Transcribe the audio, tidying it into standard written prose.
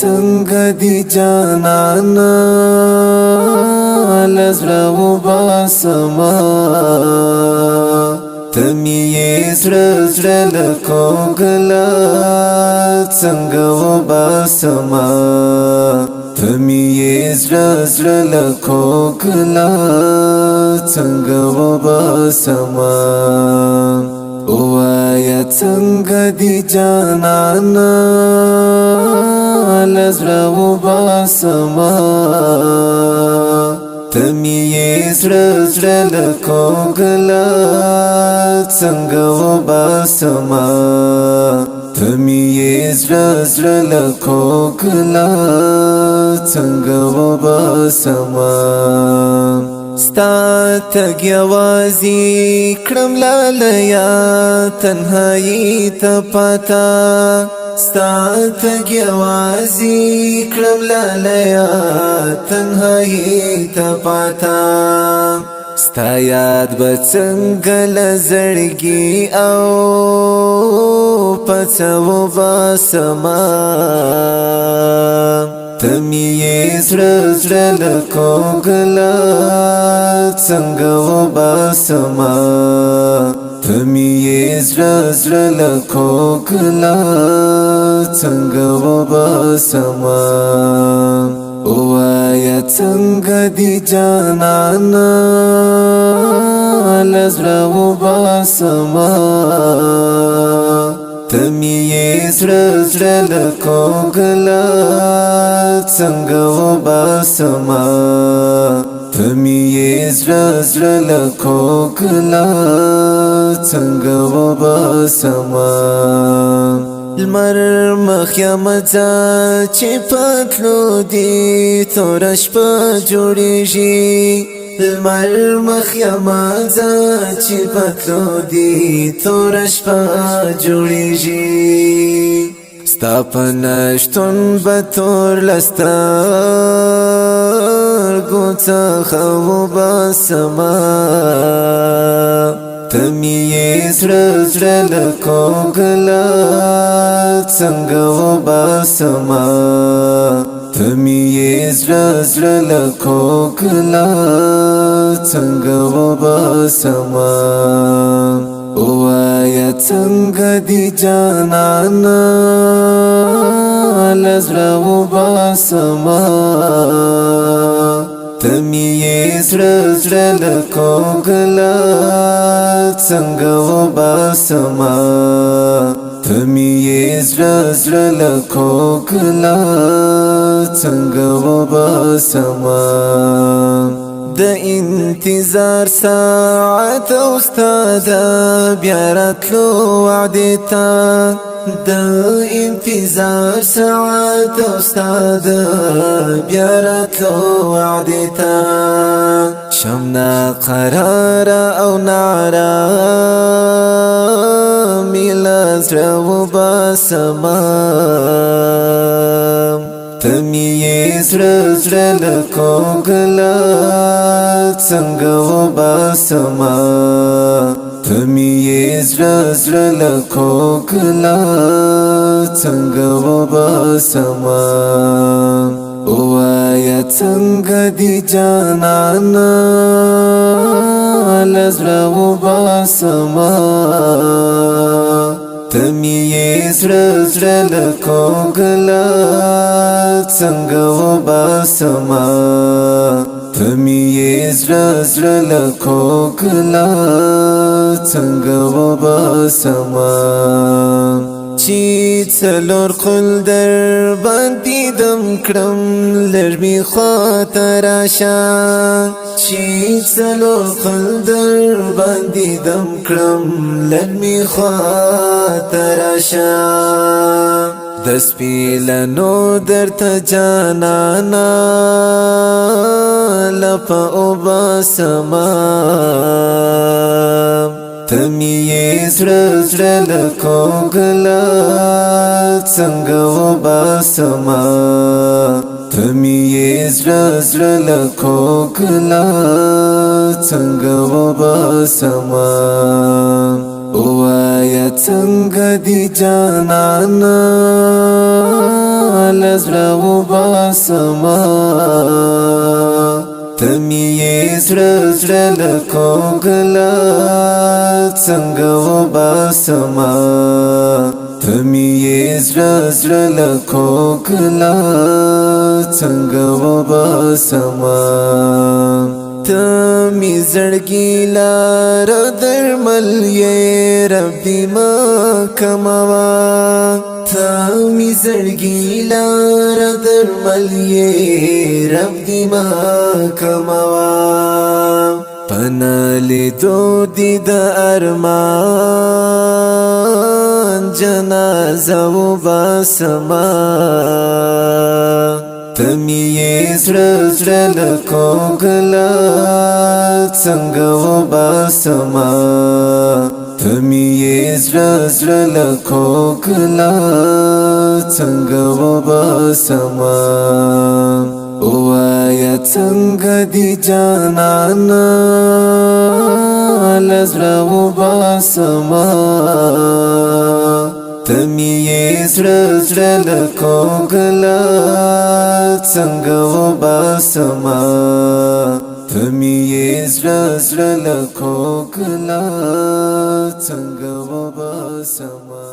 څنګه دی جانانا لزړه وباسما تمی زړه زړه لکوګلا څنګه وباسما تمی زړه زړه لکوګلا څنګه وباسما وایا څنګه دی جانانا لزړه وباسما تمی زړه زړه لکوګلا څنګه وباسما تمی زړه زړه لکوګلا څنګه وباسما ستا تګ یوازې کړم لالیا تنهایی ته پاتا ستا تګ یوازې کړم لالیا تنهایی ته پاتا ستا یاد به څنګه لزړګي او پڅه وباسما تمی زړه زړه لکوګلا څنګه وباسما تمی زړه زړه لکوګلا څنګه وباسما وایا څنګه دی جانانا لزړه وباسما تمی زړه زړه لکوګلا څنګه وباسما تمی زړه زړه لکوګلا څنګه وباسما لمر مخ یمځه چې پتلو دی تور شپه جوړیږي لمر مخ یمځه چې پتلو دی تور شپه جوړیږي ستا په نشتون به تور لسترګو څخه وباسما تمی زړه زړه لکوګلا څنګه وباسما تمی زړه زړه لکوګلا څنګه وباسما وایا څنګه دی جانانا لزړه وباسما تمی زړه زړه لکوګلا څنګه وباسما تمی زړه زړه لکوګلا څنګه وباسما د انتظار ساعت استاد بیا راتلو وعدې ته د انتظار ساعت استاد بیا راتلو وعدې ته شمنا قرار او نارامي لزړه وباسما تمی زړه زړه لکوګلا څنګه وباسما تمی زړه زړه لکوګلا څنګه وباسما وایا څنګه دی جانانا لزړه وباسما تمی زړه زړه لکوګلا څنګه وباسما تمی زړه زړه لکوګلا څنګه وباسما چې څلور خل در باندې دم کړم لرمي خاطر راشه چې څلور خل در باندې دم کړم لرمي خاطر راشه د سپیلنو درته جانانا لپه وباسما تمی زړه زړه لکوګلا څنګه وباسما تمی زړه زړه لکوګلا څنګه وباسما وایا څنګه دی جانانا لزړه وباسما تمی یې زړه زړه له کوګله څنګه وباسما تمی یې زړه زړه له کوګله څنګه وباسما تمی زړګي لار درمل یې رب دې ما کموا تمی زړګي لار درمل یې رب دې ما کموا پنا لیدو دې د ارمان جنازه وباسما تمی یې زړه زړه له کوګله څنګه وباسما تمی یې زړه زړه له کوګله څنګه وباسما ووایه څنګه دي جانانه له زړه وباسما تمی یې زړه زړه له کوګله څنګه وباسما تمی یې زړه زړه له کوګله څنګه وباسما